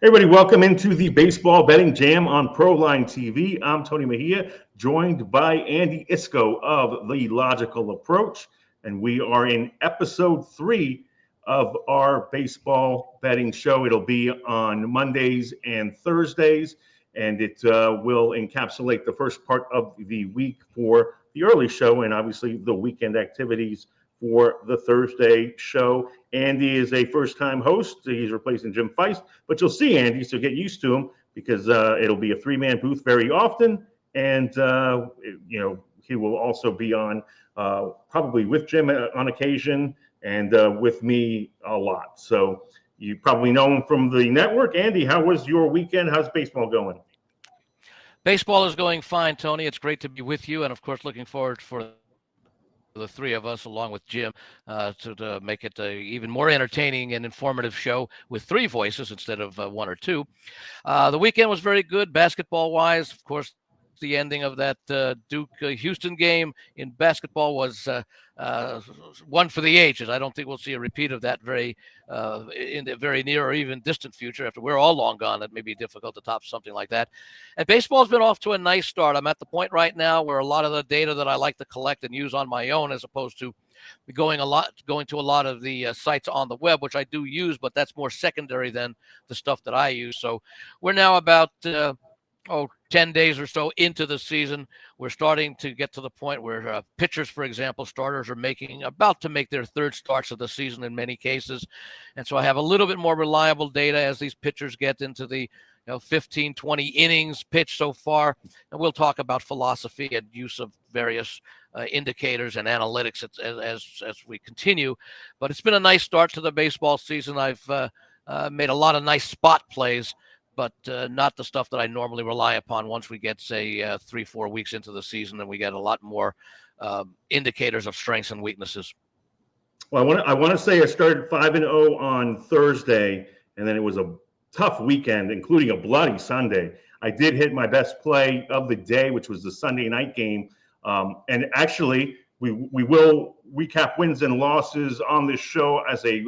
Everybody, welcome into the Baseball Betting Jam on Proline TV. I'm Tony Mejia, joined by Andy Iskoe of The Logical Approach, and we are in episode 3 of our baseball betting show. It'll be on Mondays and Thursdays, and it will encapsulate the first part of the week for the early show and obviously the weekend activities for the Thursday show. Andy is a first-time host. He's replacing Jim Feist, but you'll see Andy, so get used to him because it'll be a three-man booth very often, and he will also be on probably with Jim on occasion and with me a lot. So you probably know him from the network. Andy, how was your weekend? How's baseball going? Baseball is going fine, Tony. It's great to be with you, and of course, looking forward for the three of us, along with Jim, to make it an even more entertaining and informative show with three voices instead of one or two. The weekend was very good basketball-wise. Of course, the ending of that Duke-Houston game in basketball was one for the ages. I don't think we'll see a repeat of that in the very near or even distant future. After we're all long gone, it may be difficult to top something like that. And baseball's been off to a nice start. I'm at the point right now where a lot of the data that I like to collect and use on my own, as opposed to going to a lot of the sites on the web, which I do use, but that's more secondary than the stuff that I use. So we're now about 10 days or so into the season. We're starting to get to the point where pitchers, for example, starters are about to make their third starts of the season in many cases. And so I have a little bit more reliable data as these pitchers get into the 15, 20 innings pitched so far. And we'll talk about philosophy and use of various indicators and analytics as we continue. But it's been a nice start to the baseball season. I've made a lot of nice spot plays, but not the stuff that I normally rely upon once we get, say, 3-4 weeks into the season, and we get a lot more indicators of strengths and weaknesses. Well, I want to say I started 5-0 on Thursday, and then it was a tough weekend, including a bloody Sunday. I did hit my best play of the day, which was the Sunday night game. And actually, we will recap wins and losses on this show as a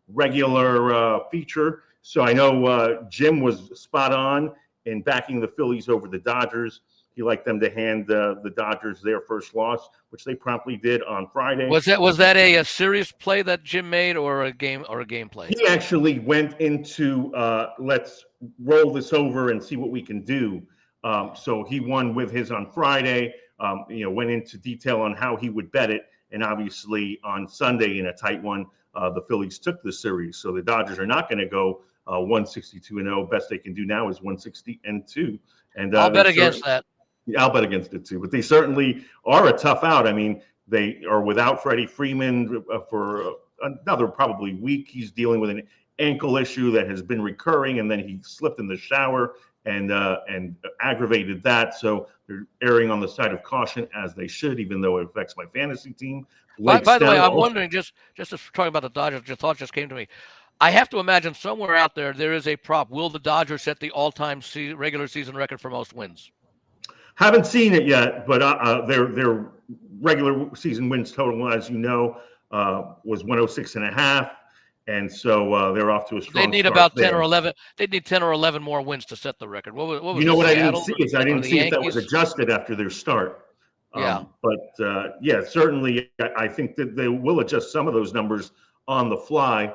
regular feature. So I know Jim was spot on in backing the Phillies over the Dodgers. He liked them to hand the Dodgers their first loss, which they promptly did on Friday. Was that a serious play that Jim made, or a game play? He actually went into let's roll this over and see what we can do. So he won with his on Friday. Went into detail on how he would bet it, and obviously on Sunday in a tight one, the Phillies took the series. So the Dodgers are not going to go 162-0. Best they can do now is 160-2. And I'll bet against that. I'll bet against it too. But they certainly are a tough out. I mean, they are without Freddie Freeman for another probably week. He's dealing with an ankle issue that has been recurring, and then he slipped in the shower and aggravated that. So they're erring on the side of caution, as they should, even though it affects my fantasy team. By the way, I'm wondering, just talking about the Dodgers, your thought just came to me. I have to imagine somewhere out there is a prop. Will the Dodgers set the all-time regular season record for most wins? Haven't seen it yet, but their regular season wins total, as you know, was 106.5. And so they're off to a strong start. They need about 10 or 11. They need 10 or 11 more wins to set the record. What was you know what Seattle? I didn't see is I didn't see if that was adjusted after their start. Yeah. But certainly I think that they will adjust some of those numbers on the fly.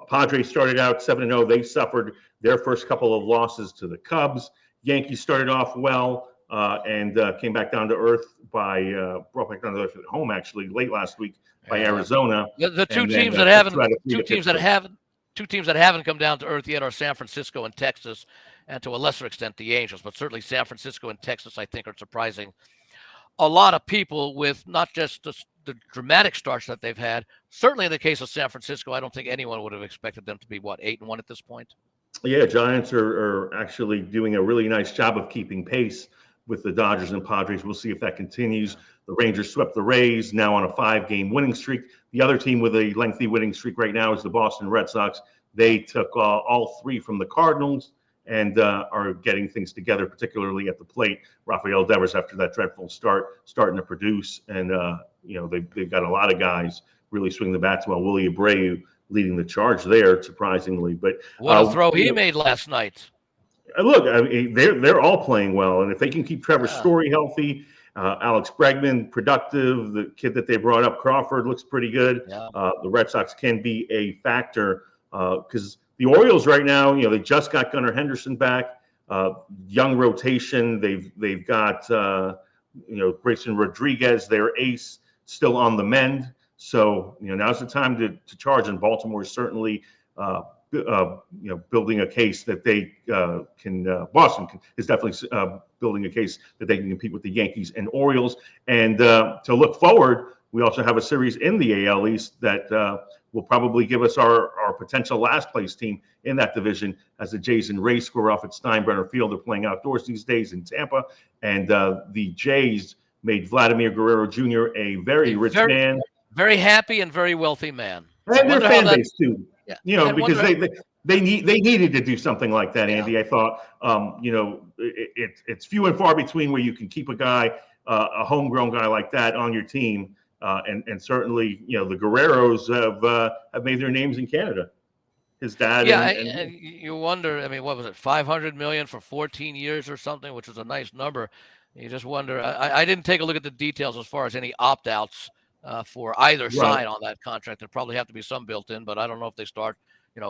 Padres started out 7-0. They suffered their first couple of losses to the Cubs. Yankees started off well and came back down to earth brought back down to earth at home actually late last week by Arizona. The two teams that haven't come down to earth yet are San Francisco and Texas, and to a lesser extent the Angels. But certainly San Francisco and Texas, I think, are surprising a lot of people with not just the dramatic starts that they've had. Certainly in the case of San Francisco, I don't think anyone would have expected them to be 8-1 at this point. Yeah, Giants are actually doing a really nice job of keeping pace with the Dodgers and Padres. We'll see if that continues. The Rangers swept the Rays, now on a 5-game winning streak. The other team with a lengthy winning streak right now is the Boston Red Sox. They took all 3 from the Cardinals and are getting things together, particularly at the plate. Rafael Devers, after that dreadful start, starting to produce. And, they've got a lot of guys really swing the bats well. Willie Abreu leading the charge there, surprisingly. But What a throw you he know, made last night. look, I mean, they're all playing well, and if they can keep Trevor Yeah. Story healthy, Alex Bregman productive, the kid that they brought up, Crawford, looks pretty good. Yeah. The Red Sox can be a factor because the Orioles right now, they just got Gunnar Henderson back, young rotation. They've got Grayson Rodriguez, their ace, still on the mend. So now's the time to charge, and Baltimore is certainly. Building a case that they can. Boston is definitely building a case that they can compete with the Yankees and Orioles. And to look forward, we also have a series in the AL East that will probably give us our potential last place team in that division as the Jays and Rays square off at Steinbrenner Field. They're playing outdoors these days in Tampa, and the Jays made Vladimir Guerrero Jr. a very A rich very, man, very happy and very wealthy man. I and their wonder how fan that. base too. Yeah. Because they needed to do something like that, Yeah. Andy. I thought, it's few and far between where you can keep a guy, a homegrown guy like that on your team, and certainly, the Guerreros have made their names in Canada. His dad Yeah, and you wonder. I mean, what was it, 500 million for 14 years or something, which is a nice number. You just wonder. I didn't take a look at the details as far as any opt-outs for either right. side on that contract. There probably have to be some built in, but I don't know if they start,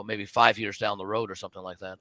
maybe 5 years down the road or something like that.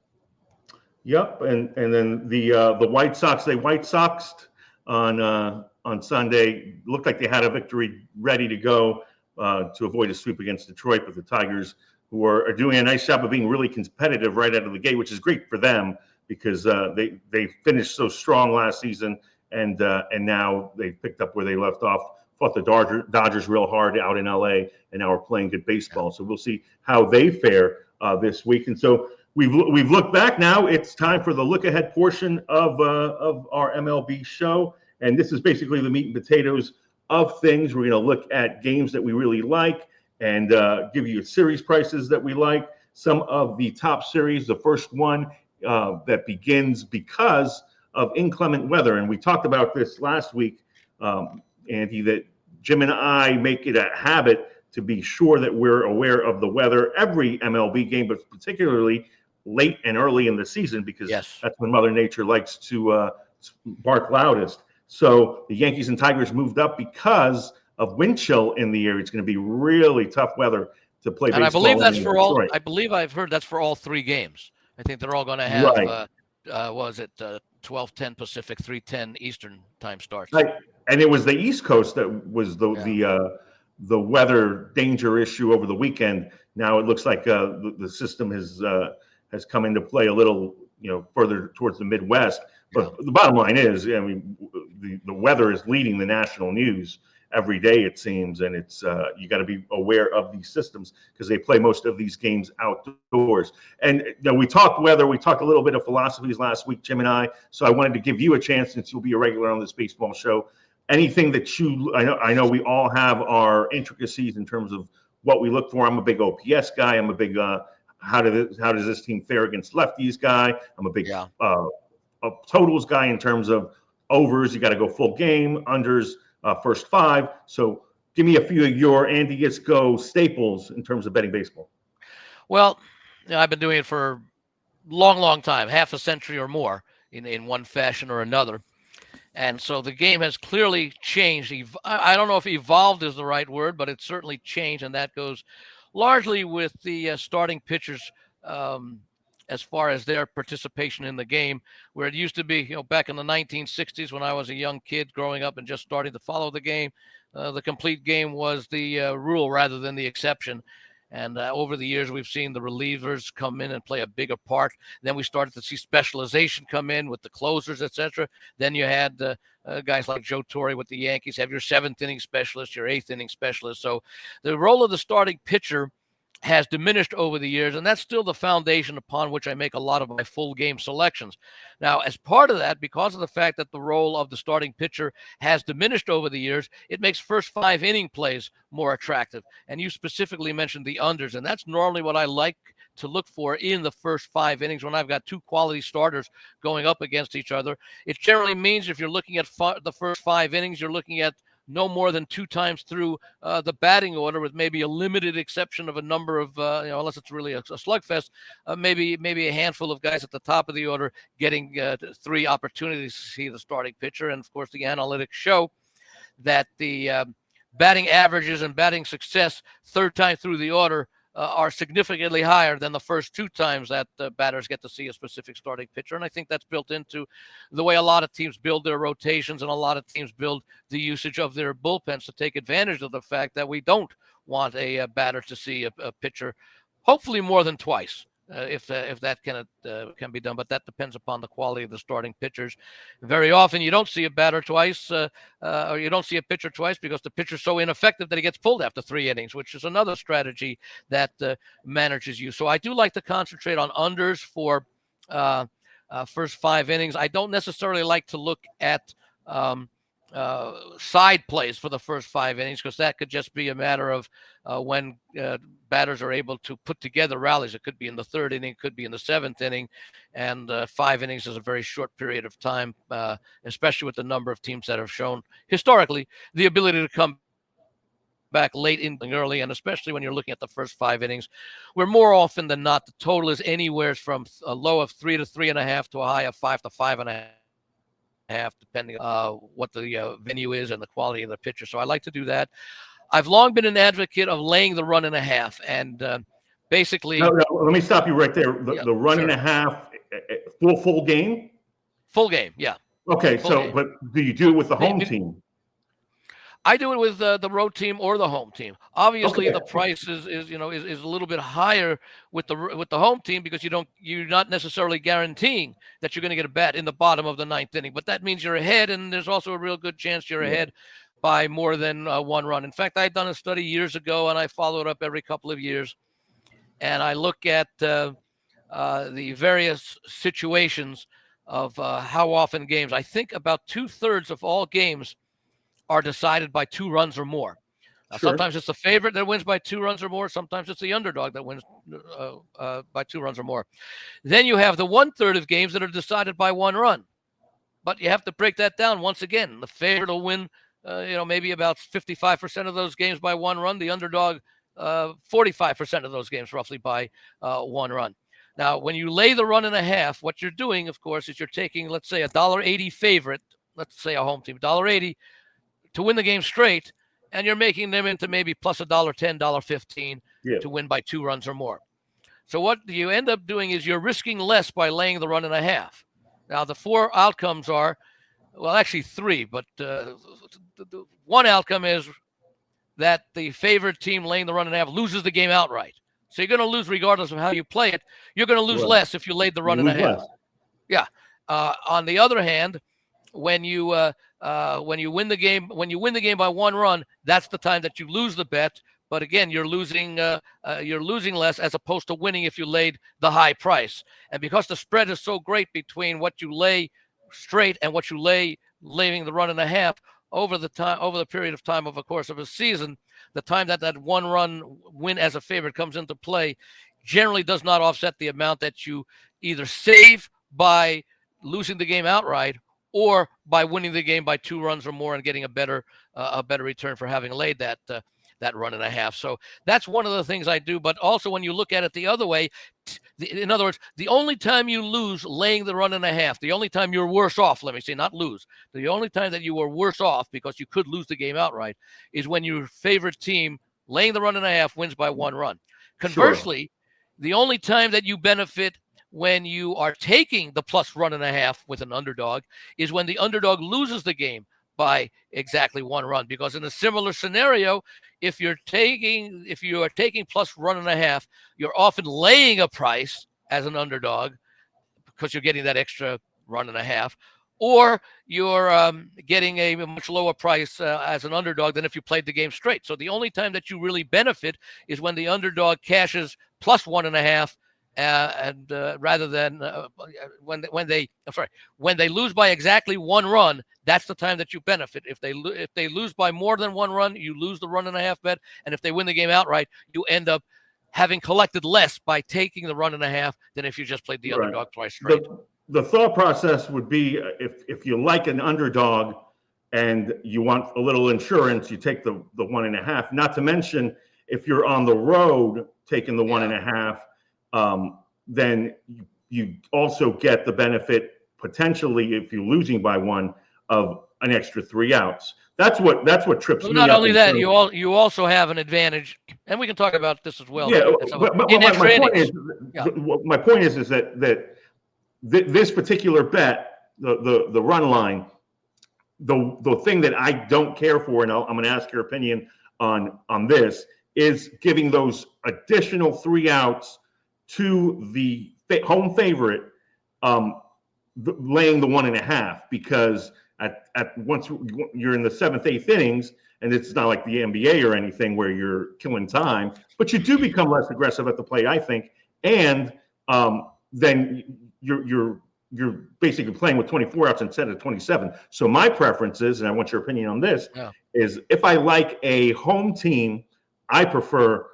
Yep, and then the White Sox, they White Soxed on Sunday. Looked like they had a victory ready to go to avoid a sweep against Detroit, but the Tigers, who are doing a nice job of being really competitive right out of the gate, which is great for them because they finished so strong last season, and now they've picked up where they left off. Fought the Dodgers real hard out in LA, and now are playing good baseball. So we'll see how they fare this week. And so we've looked back. Now it's time for the look ahead portion of our MLB show, and this is basically the meat and potatoes of things. We're going to look at games that we really like and give you series prices that we like. Some of the top series. The first one that begins because of inclement weather, and we talked about this last week, Andy, that Jim and I make it a habit to be sure that we're aware of the weather every MLB game, but particularly late and early in the season because Yes. that's when Mother Nature likes to bark loudest. So the Yankees and Tigers moved up because of wind chill in the area. It's going to be really tough weather to play And I baseball believe in that's for all. Detroit. I believe I've heard that's for all three games. I think they're all going to have. Right. What was it 12:10 Pacific, 3:10 Eastern time starts? Right. And it was the East Coast that was the weather danger issue over the weekend. Now it looks like the system has come into play a little, further towards the Midwest. But the bottom line is, I mean, the weather is leading the national news every day, it seems, and it's you got to be aware of these systems because they play most of these games outdoors. And we talked weather, we talked a little bit of philosophies last week, Jim and I. So I wanted to give you a chance, since you'll be a regular on this baseball show. Anything that I know we all have our intricacies in terms of what we look for. I'm a big OPS guy. I'm a big how does this team fare against lefties guy. I'm a big totals guy in terms of overs. You got to go full game, unders first five. So give me a few of your Andy Iskoe staples in terms of betting baseball. Well, I've been doing it for long time, half a century or more in one fashion or another. And so the game has clearly changed. I don't know if evolved is the right word, but it's certainly changed. And that goes largely with the starting pitchers as far as their participation in the game, where it used to be, back in the 1960s when I was a young kid growing up and just starting to follow the game, the complete game was the rule rather than the exception. And over the years, we've seen the relievers come in and play a bigger part. Then we started to see specialization come in with the closers, etc. Then you had guys like Joe Torre with the Yankees have your seventh inning specialist, your eighth inning specialist. So the role of the starting pitcher has diminished over the years, and that's still the foundation upon which I make a lot of my full game selections. Now, as part of that, because of the fact that the role of the starting pitcher has diminished over the years, it makes first 5 inning plays more attractive. And you specifically mentioned the unders, and that's normally what I like to look for in the first 5 innings when I've got two quality starters going up against each other. It generally means if you're looking at the first 5 innings, you're looking at no more than 2 times through the batting order, with maybe a limited exception of a number of, unless it's really a slugfest, maybe a handful of guys at the top of the order getting 3 opportunities to see the starting pitcher. And of course, the analytics show that the batting averages and batting success third time through the order are significantly higher than the first 2 times that batters get to see a specific starting pitcher. And I think that's built into the way a lot of teams build their rotations, and a lot of teams build the usage of their bullpens to take advantage of the fact that we don't want a batter to see a pitcher hopefully more than twice. If that can be done, but that depends upon the quality of the starting pitchers. Very often, you don't see a batter twice, or you don't see a pitcher twice, because the pitcher's so ineffective that he gets pulled after 3 innings, which is another strategy that managers use. So I do like to concentrate on unders for first 5 innings. I don't necessarily like to look at side plays for the first 5 innings, because that could just be a matter of when batters are able to put together rallies. It could be in the 3rd inning, could be in the 7th inning, and 5 innings is a very short period of time, especially with the number of teams that have shown historically the ability to come back late in early, and especially when you're looking at the first 5 innings, where more often than not the total is anywhere from a low of 3 to 3.5 to a high of 5 to 5.5, depending on what the venue is and the quality of the pitcher. So I like to do that. I've long been an advocate of laying the 1.5, and basically. No, let me stop you right there. The run sure. and a half, full game. Full game, yeah. Okay, full so game. But do you do it with the home team? I do it with the road team or the home team. Obviously, the price is a little bit higher with the home team, because you're not necessarily guaranteeing that you're going to get a bat in the bottom of the 9th inning. But that means you're ahead, and there's also a real good chance you're ahead by more than 1 run. In fact, I had done a study years ago, and I followed up every couple of years, and I look at the various situations of how often games. I think about 2/3 of all games are decided by 2 runs or more. Sure. Sometimes it's the favorite that wins by 2 runs or more. Sometimes it's the underdog that wins by 2 runs or more. Then you have the 1/3 of games that are decided by 1 run. But you have to break that down once again. The favorite will win, maybe about 55% of those games by 1 run. The underdog, 45% of those games roughly by 1 run. Now, when you lay the 1.5, what you're doing, of course, is you're taking, let's say, a $1.80 favorite, let's say a home team, $1.80, to win the game straight, and you're making them into maybe plus $1.10, $1.15 to win by 2 runs or more. So what you end up doing is you're risking less by laying the 1.5. Now, the 4 outcomes are, well, actually 3, but the one outcome is that the favorite team laying the 1.5 loses the game outright. So you're going to lose regardless of how you play it. You're going to lose less if you laid the 1.5. Yeah. On the other hand, when you win the game by 1 run, that's the time that you lose the bet. But again, you're losing less, as opposed to winning if you laid the high price. And because the spread is so great between what you lay straight and what you laying the 1.5 over the period of time of a course of a season, the time that 1 run win as a favorite comes into play generally does not offset the amount that you either save by losing the game outright, or by winning the game by 2 runs or more and getting a better return for having laid that 1.5. So that's one of the things I do. But also, when you look at it the other way, in other words, the only time you lose laying the 1.5, the only time you're worse off, let me say, not lose, the only time that you were worse off, because you could lose the game outright, is when your favorite team laying the 1.5 wins by 1 run. Conversely, the only time that you benefit when you are taking the plus 1.5 with an underdog is when the underdog loses the game by exactly 1 run. Because in a similar scenario, if you are taking plus 1.5, you're often laying a price as an underdog, because you're getting that extra 1.5, or you're getting a much lower price as an underdog than if you played the game straight. So the only time that you really benefit is when the underdog cashes plus 1.5, and rather than when they lose by exactly 1 run, that's the time that you benefit. If they lose by more than 1 run, you lose the 1.5 bet, and if they win the game outright, you end up having collected less by taking the 1.5 than if you just played the underdog twice straight. The thought process would be, if you like an underdog, and you want a little insurance, you take the 1.5. Not to mention, if you're on the road taking the 1.5, then you also get the benefit potentially, if you're losing by 1, of an extra 3 outs. That's what trips Well, me not up. only that, you also have an advantage, and we can talk about this as well. Yeah, but In my extra point innings. is, my point is that this particular bet, the run line, the thing that I don't care for, and I'm going to ask your opinion on this, is giving those additional 3 outs to the home favorite, laying the 1.5, because at once you're in the 7th, 8th innings, and it's not like the NBA or anything where you're killing time, but you do become less aggressive at the plate, I think, and then you're basically playing with 24 outs instead of 27. So my preference is, and I want your opinion on this, is if I like a home team, I prefer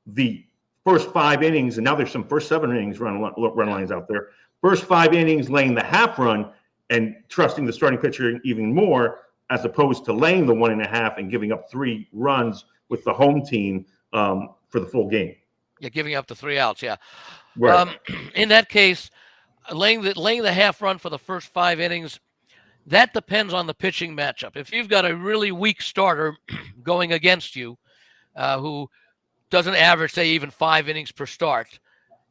the first 5 innings, and now there's some first 7 innings run lines out there. First 5 innings laying the half run and trusting the starting pitcher even more, as opposed to laying the 1.5 and giving up 3 runs with the home team for the full game. Yeah, giving up the 3 outs. Yeah. Right. In that case, laying the half run for the first 5 innings, that depends on the pitching matchup. If you've got a really weak starter going against you, who doesn't average, say, even 5 innings per start,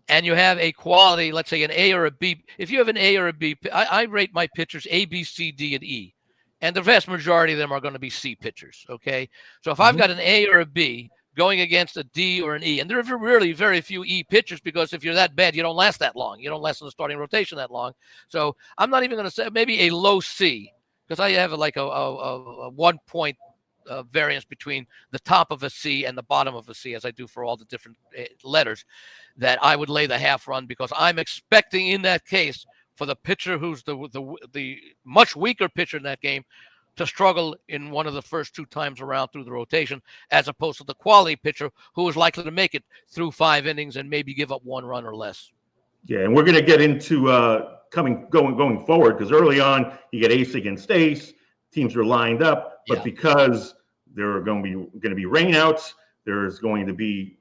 and you have a quality, let's say an A or a B. If you have an A or a B, I rate my pitchers A, B, C, D, and E. And the vast majority of them are going to be C pitchers, okay? So if I've got an A or a B going against a D or an E, and there are really very few E pitchers, because if you're that bad, you don't last that long. You don't last in the starting rotation that long. So I'm not even going to say maybe a low C, because I have like a 1 point variance between the top of a C and the bottom of a C, as I do for all the different letters, that I would lay the half run, because I'm expecting in that case for the pitcher who's the much weaker pitcher in that game to struggle in one of the first 2 times around through the rotation, as opposed to the quality pitcher who is likely to make it through 5 innings and maybe give up 1 run or less. Yeah, and we're going to get into going forward, because early on you get ace against ace, teams are lined up, but because there are going to be rainouts, there's going to be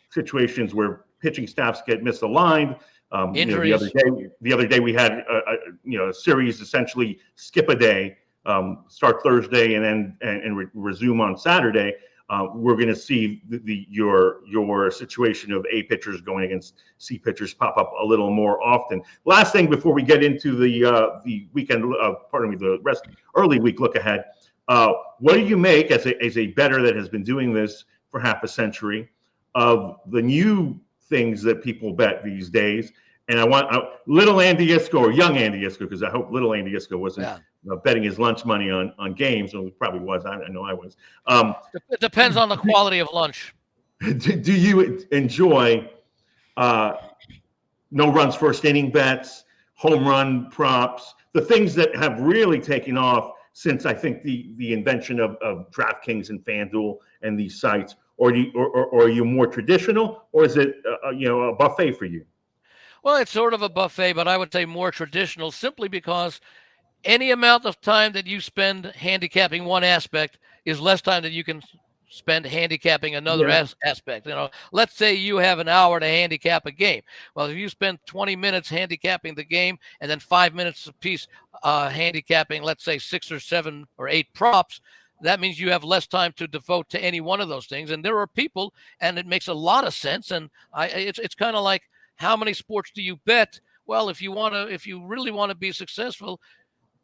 situations where pitching staffs get misaligned. Injuries. The other day we had a series essentially skip a day, start Thursday and then resume on Saturday. We're going to see your situation of A pitchers going against C pitchers pop up a little more often. Last thing before we get into the weekend, the early week look ahead. What do you make as a bettor that has been doing this for half a century of the new things that people bet these days? And I want little Andy Iskoe, or young Andy Iskoe, because I hope little Andy Iskoe wasn't betting his lunch money on games. Or he probably was. I know I was. It depends on the quality of lunch. Do you enjoy no runs first inning bets, home run props, the things that have really taken off since, I think, the invention of DraftKings and FanDuel and these sites? Or are you more traditional, or is it a buffet for you? Well, it's sort of a buffet, but I would say more traditional, simply because any amount of time that you spend handicapping one aspect is less time that you can spend handicapping another aspect. Let's say you have an hour to handicap a game. Well, if you spend 20 minutes handicapping the game and then 5 minutes apiece handicapping, let's say 6 or 7 or 8 props, that means you have less time to devote to any one of those things. And there are people, and it makes a lot of sense. And it's kind of like, how many sports do you bet? Well, if you really want to be successful,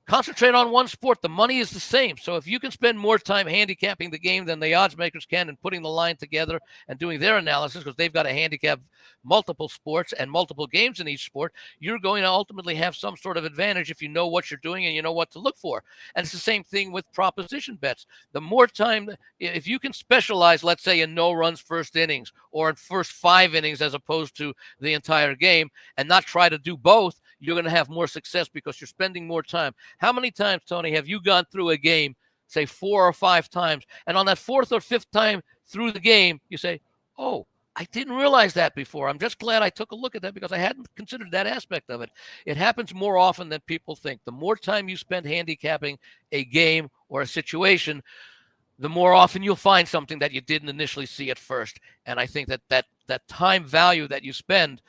concentrate on one sport. The money is the same. So if you can spend more time handicapping the game than the odds makers can, and putting the line together and doing their analysis, because they've got to handicap multiple sports and multiple games in each sport, you're going to ultimately have some sort of advantage if you know what you're doing and you know what to look for. And it's the same thing with proposition bets. The more time, if you can specialize, let's say, in no runs first innings, or in first 5 innings as opposed to the entire game, and not try to do both, you're going to have more success because you're spending more time. How many times, Tony, have you gone through a game, say 4 or 5 times, and on that 4th or 5th time through the game, you say, oh, I didn't realize that before. I'm just glad I took a look at that because I hadn't considered that aspect of it. It happens more often than people think. The more time you spend handicapping a game or a situation, the more often you'll find something that you didn't initially see at first. And I think that time value that you spend,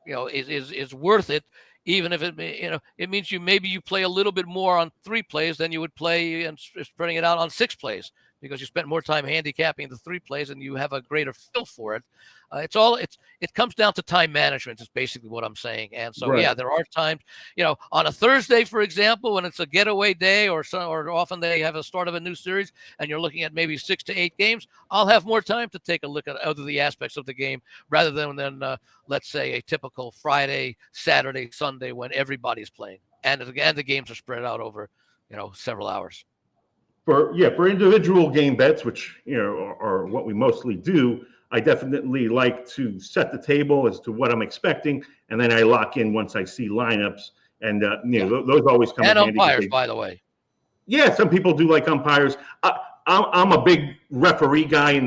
is worth it, even if it means maybe you play a little bit more on 3 plays than you would play and spreading it out on 6 plays because you spent more time handicapping the 3 plays and you have a greater feel for it. It comes down to time management is basically what I'm saying. And so, Right. yeah, there are times, on a Thursday, for example, when it's a getaway day or often they have a start of a new series and you're looking at maybe 6 to 8 games, I'll have more time to take a look at other the aspects of the game rather than let's say a typical Friday, Saturday, Sunday when everybody's playing and the games are spread out over, several hours. For individual game bets, which are what we mostly do, I definitely like to set the table as to what I'm expecting, and then I lock in once I see lineups, and those always come in And handy. umpires, by the way. Yeah, some people do like umpires. I'm a big referee guy,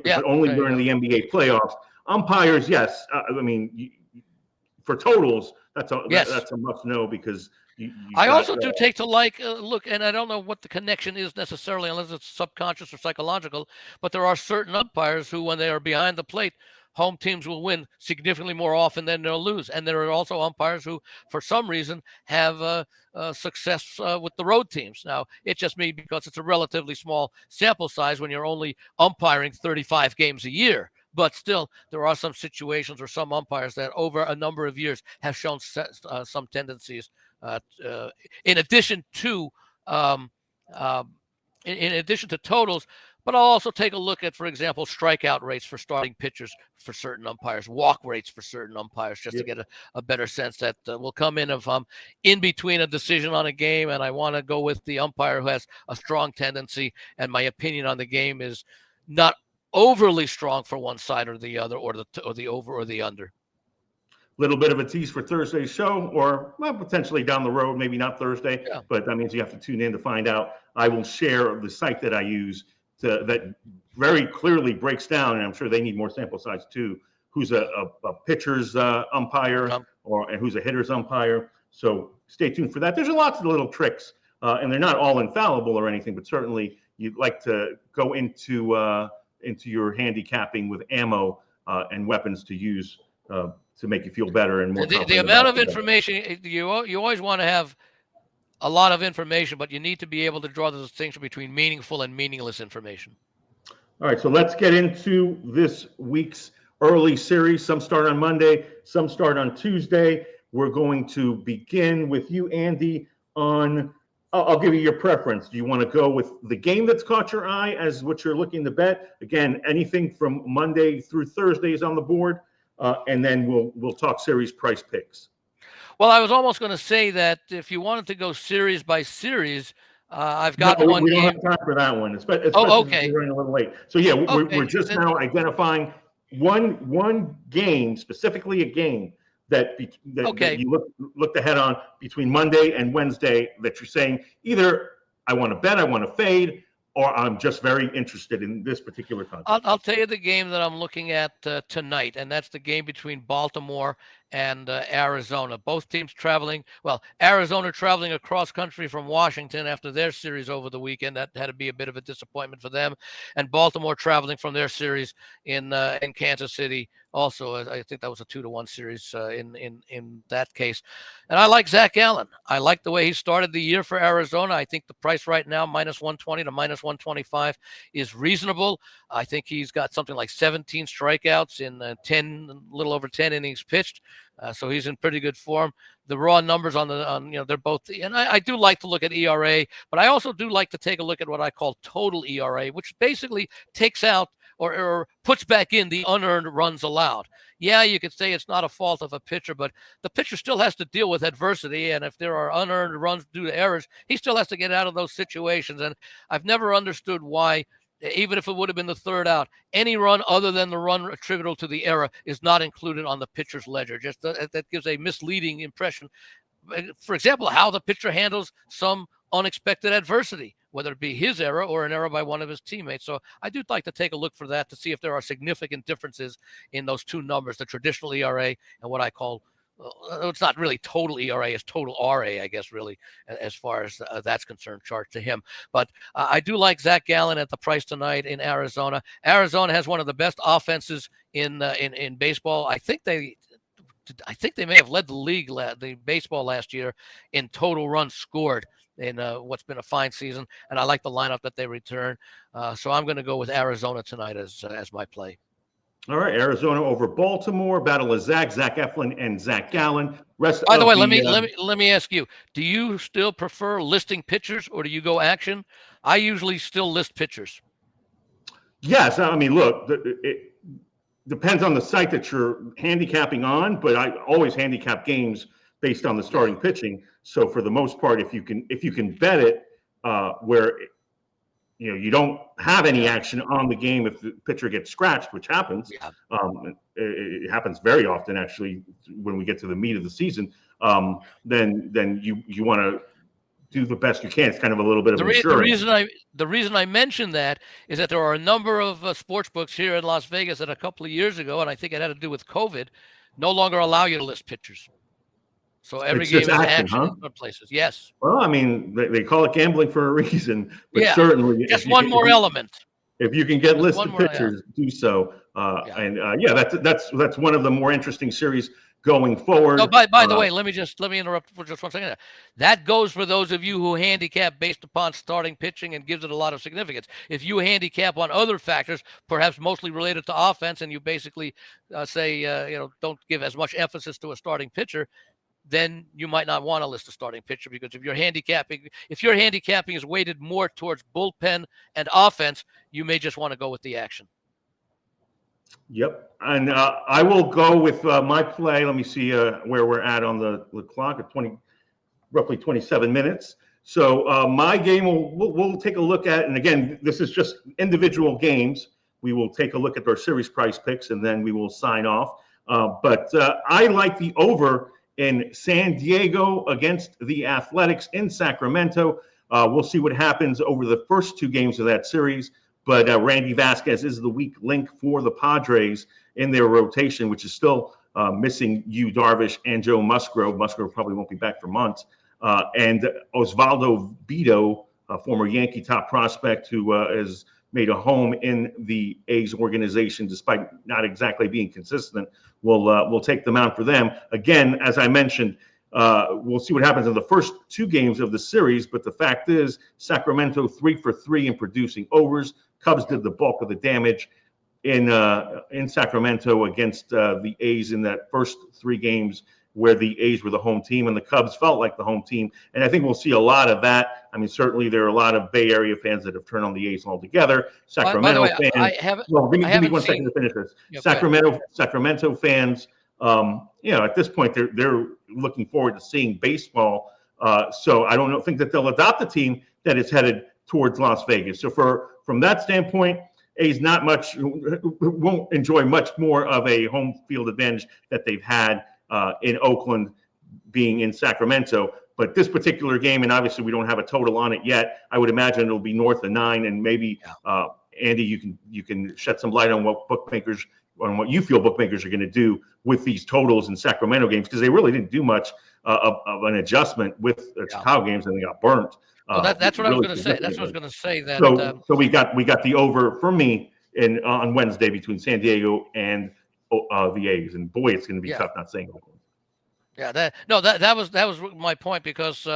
but only during the NBA playoffs. Umpires, yes. I mean, for totals, that's a must know because I also do take to look, and I don't know what the connection is necessarily, unless it's subconscious or psychological, but there are certain umpires who, when they are behind the plate, home teams will win significantly more often than they'll lose. And there are also umpires who, for some reason, have success with the road teams. Now, it just may be because it's a relatively small sample size when you're only umpiring 35 games a year. But still, there are some situations or some umpires that over a number of years have shown some tendencies in addition to um, in addition to totals. But I'll also take a look at, for example, strikeout rates for starting pitchers for certain umpires, walk rates for certain umpires, just to get a better sense that will come in if I'm in between a decision on a game and I want to go with the umpire who has a strong tendency and my opinion on the game is not overly strong for one side or the other, or the over or the under. Little bit of a tease for Thursday's show, or potentially down the road, maybe not Thursday, but that means you have to tune in to find out. I will share the site that I use that very clearly breaks down, and I'm sure they need more sample size too, who's a pitcher's umpire and who's a hitter's umpire. So stay tuned for that. There's lots of little tricks, and they're not all infallible or anything, but certainly you'd like to go into your handicapping with ammo and weapons to use to make you feel better and more confident. The amount of information, you always want to have a lot of information, but you need to be able to draw the distinction between meaningful and meaningless information. All right, so let's get into this week's early series. Some start on Monday, some start on Tuesday. We're going to begin with you, Andy, on, I'll give you your preference. Do you want to go with the game that's caught your eye as what you're looking to bet? Again, anything from Monday through Thursday is on the board. And then we'll talk series price picks. Well, I was almost going to say that if you wanted to go series by series, I've got one. We don't have time for that one. Especially okay. If we're running a little late. So yeah, we're just now identifying one game, specifically a game that you looked ahead on between Monday and Wednesday that you're saying either I want to bet, I want to fade, or I'm just very interested in this particular contest. I'll tell you the game that I'm looking at tonight, and that's the game between Baltimore and Arizona. Both teams traveling. Well, Arizona traveling across country from Washington after their series over the weekend. That had to be a bit of a disappointment for them. And Baltimore traveling from their series in Kansas City. Also, I think that was a 2-1 series in that case. And I like Zach Allen. I like the way he started the year for Arizona. I think the price right now, -120 to -125, is reasonable. I think he's got something like 17 strikeouts in a little over 10 innings pitched. So he's in pretty good form. The raw numbers they're both, and I do like to look at ERA, but I also do like to take a look at what I call total ERA, which basically takes out or puts back in the unearned runs allowed. Yeah, you could say it's not a fault of a pitcher, but the pitcher still has to deal with adversity. And if there are unearned runs due to errors, he still has to get out of those situations. And I've never understood why, even if it would have been the third out, any run other than the run attributable to the error is not included on the pitcher's ledger. Just that gives a misleading impression. For example, how the pitcher handles some unexpected adversity. whether it be his error or an error by one of his teammates. So I do like to take a look for that to see if there are significant differences in those two numbers, the traditional ERA and what I call it's not really total ERA, it's total RA, I guess, really, as far as that's concerned, chart to him. But I do like Zach Gallen at the price tonight in Arizona. Arizona has one of the best offenses in baseball. I think they may have led the league, the baseball last year, in total runs scored in what's been a fine season. And I like the lineup that they return. So I'm going to go with Arizona tonight as my play. All right, Arizona over Baltimore. Battle of Zach Eflin, and Zach Gallen. By the way, let me ask you: do you still prefer listing pitchers, or do you go action? I usually still list pitchers. Yes, I mean, look, it depends on the site that you're handicapping on, but I always handicap games based on the starting pitching. So for the most part, if you can bet it where you don't have any action on the game if the pitcher gets scratched, which happens. It happens very often, actually, when we get to the meat of the season. Then you want to do the best you can. It's kind of a little bit of insurance. The reason I mentioned that is that there are a number of sports books here in Las Vegas that a couple of years ago, and I think it had to do with COVID, no longer allow you to list pitchers. So every game is action in some places. Yes. Well, I mean, they call it gambling for a reason, but certainly just one more element. If you can get listed pitchers, do so. That's one of the more interesting series going forward. Oh, by the way, let me interrupt for just 1 second. That goes for those of you who handicap based upon starting pitching and gives it a lot of significance. If you handicap on other factors, perhaps mostly related to offense, and you basically say don't give as much emphasis to a starting pitcher, then you might not want to list a starting pitcher, because if your handicapping is weighted more towards bullpen and offense, you may just want to go with the action. Yep, and I will go with my play. Let me see where we're at on the clock at roughly 27 minutes. So my game we'll take a look at, and again, this is just individual games. We will take a look at our series price picks, and then we will sign off. But I like the over in San Diego against the Athletics in Sacramento. We'll see what happens over the first two games of that series. But Randy Vasquez is the weak link for the Padres in their rotation, which is still missing Yu Darvish and Joe Musgrove. Musgrove probably won't be back for months. And Osvaldo Bido, a former Yankee top prospect who has made a home in the A's organization despite not exactly being consistent, will take the mound for them. Again, as I mentioned, we'll see what happens in the first two games of the series, but the fact is Sacramento 3 for 3 in producing overs. Cubs did the bulk of the damage in Sacramento against the A's in that first three games where the A's were the home team and the Cubs felt like the home team. And I think we'll see a lot of that. I mean, certainly there are a lot of Bay Area fans that have turned on the A's altogether. Sacramento fans. Give me 1 second to finish this. Yeah, Sacramento fans, at this point they're looking forward to seeing baseball. So I don't think that they'll adopt a team that is headed towards Las Vegas. So from that standpoint, A's won't enjoy much more of a home field advantage that they've had in Oakland, being in Sacramento. But this particular game, and obviously we don't have a total on it yet, I would imagine it'll be north of 9. And maybe Andy, you can shed some light on what you feel bookmakers are going to do with these totals in Sacramento games, because they really didn't do much of an adjustment with the Chicago games, and they got burnt. Well, that's what I was going to say. That's what I was going to say. That so we got the over for me on Wednesday between San Diego and the A's, and boy, it's going to be tough not saying Oakland. Yeah, that was my point, because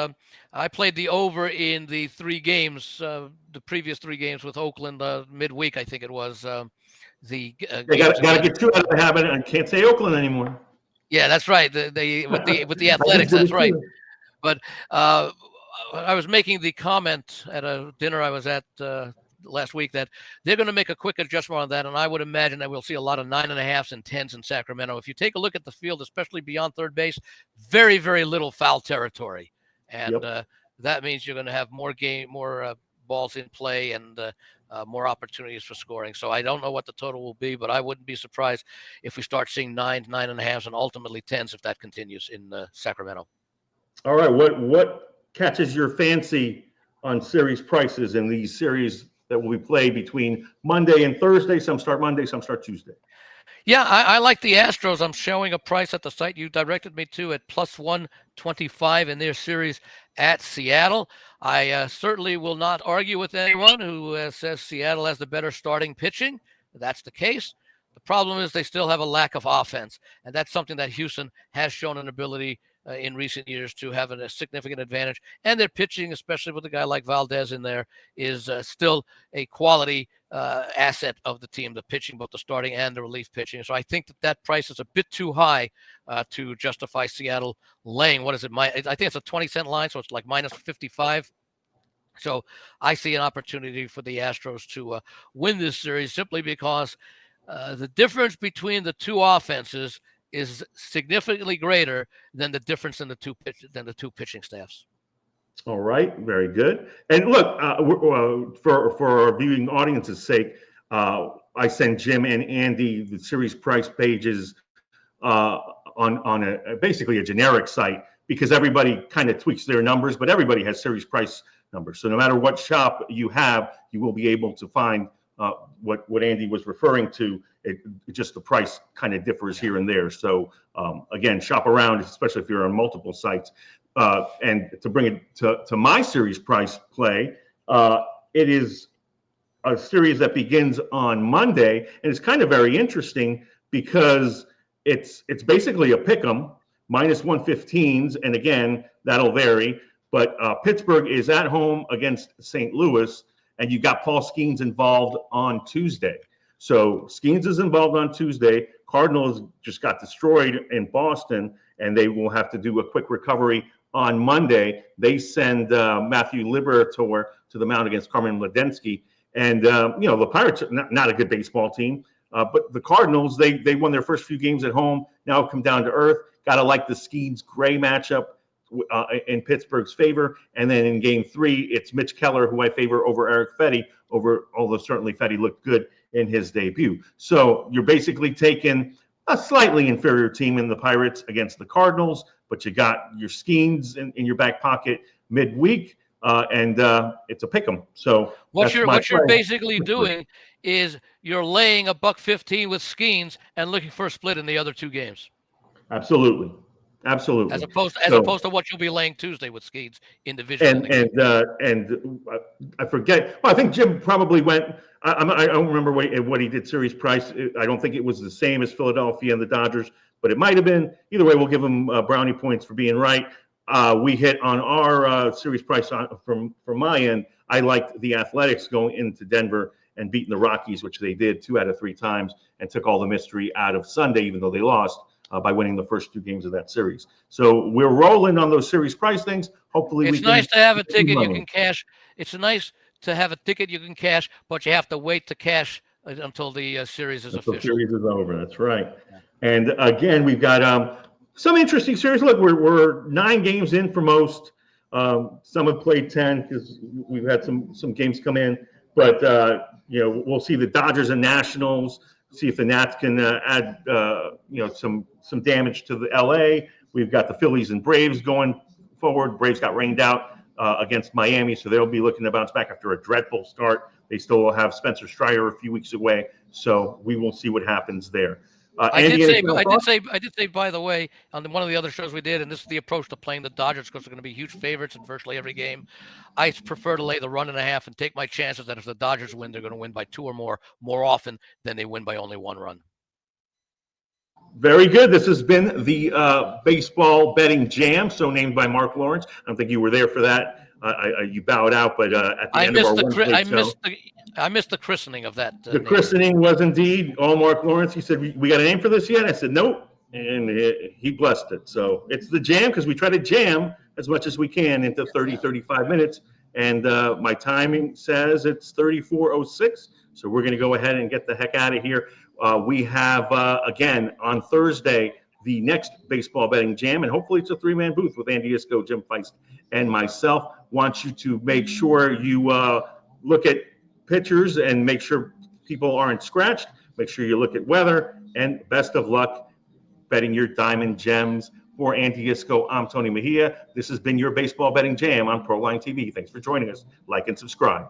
I played the over in the three games, the previous three games with Oakland midweek, I think it was. They got to get too out of the habit and can't say Oakland anymore. Yeah, that's right. With the Athletics, that's right. But I was making the comment at a dinner I was at last week that they're going to make a quick adjustment on that, and I would imagine that we'll see a lot of 9.5s and 10s in Sacramento. If you take a look at the field, especially beyond third base, very, very little foul territory, and that means you're going to have more balls in play and more opportunities for scoring. So I don't know what the total will be, but I wouldn't be surprised if we start seeing 9s, 9.5s, and ultimately 10s if that continues in Sacramento. All right, what catches your fancy on series prices in these series that will be played between Monday and Thursday. Some start Monday, some start Tuesday. Yeah, I like the Astros. I'm showing a price at the site you directed me to at plus 125 in their series at Seattle. I certainly will not argue with anyone who says Seattle has the better starting pitching. That's the case. The problem is they still have a lack of offense, and that's something that Houston has shown an ability in recent years to have a significant advantage. And their pitching, especially with a guy like Valdez in there, is still a quality asset of the team, the pitching, both the starting and the relief pitching. So I think that price is a bit too high to justify Seattle laying. What is it? I think it's a 20-cent line, so it's like minus 55. So I see an opportunity for the Astros to win this series simply because the difference between the two offenses is significantly greater than the difference in the two pitching staffs. All right, very good. And look, for our viewing audience's sake, I send Jim and Andy the series price pages on basically a generic site because everybody kind of tweaks their numbers, but everybody has series price numbers. So no matter what shop you have, you will be able to find what Andy was referring to. Just the price kind of differs here and there. So again, shop around, especially if you're on multiple sites. And to bring it to my series price play, it is a series that begins on Monday, and it's kind of very interesting because it's basically a pick 'em minus 115s, and again that'll vary. But Pittsburgh is at home against St. Louis, and you got Paul Skeens involved on Tuesday. So Skeens is involved on Tuesday. Cardinals just got destroyed in Boston, and they will have to do a quick recovery on Monday. They send Matthew Liberatore to the mound against Carmen Mladenski. And, the Pirates are not a good baseball team. But the Cardinals, they won their first few games at home. Now come down to earth. Got to like the Skeens-Gray matchup in Pittsburgh's favor. And then in game 3, it's Mitch Keller, who I favor over Eric Fetty, although certainly Fetty looked good in his debut. So you're basically taking a slightly inferior team in the Pirates against the Cardinals, but you got your Skeens in your back pocket midweek, and it's a pick 'em. So what you're basically doing is you're laying $1.15 with Skeens and looking for a split in the other two games. Absolutely. As opposed to what you'll be laying Tuesday with Skeens individually. And I forget. Well, I think Jim probably went. I don't remember what he did series price. I don't think it was the same as Philadelphia and the Dodgers, but it might have been. Either way, we'll give him brownie points for being right. We hit on our series price from my end. I liked the Athletics going into Denver and beating the Rockies, which they did 2 out of 3 times, and took all the mystery out of Sunday, even though they lost. By winning the first 2 games of that series. So we're rolling on those series price things. Hopefully it's nice to have a ticket you can cash. It's nice to have a ticket you can cash, but you have to wait to cash until the series is official. The series is over. That's right. Yeah. And again, we've got some interesting series. Look, we're 9 games in for most. Some have played 10 because we've had some games come in. But we'll see the Dodgers and Nationals. See if the Nats can add some damage to the LA. We've got the Phillies and Braves going forward. Braves got rained out against Miami, so they'll be looking to bounce back after a dreadful start. They still will have Spencer Strider a few weeks away, so we will see what happens there. I did say, by the way, on one of the other shows we did, and this is the approach to playing the Dodgers because they're going to be huge favorites in virtually every game. I prefer to lay the 1.5 and take my chances that if the Dodgers win, they're going to win by 2 or more often than they win by only 1 run. Very good. This has been the baseball betting jam, so named by Mark Lawrence. I don't think you were there for that. You bowed out, but at the end of our Wednesday show, I missed the christening of that. The christening was indeed all Mark Lawrence. He said, we got a name for this yet? I said, nope. And he blessed it. So it's the jam because we try to jam as much as we can into 30, 35 minutes. And my timing says it's 34:06. So we're going to go ahead and get the heck out of here. We have, again, on Thursday, the next baseball betting jam, and hopefully it's a 3-man booth with Andy Iskoe, Jim Feist, and myself. Want you to make sure you look at pitchers and make sure people aren't scratched. Make sure you look at weather, and best of luck betting your diamond gems for For Andy Iskoe, I'm Tony Mejia. This has been your Baseball Betting Jam on Proline TV. Thanks for joining us. Like and subscribe.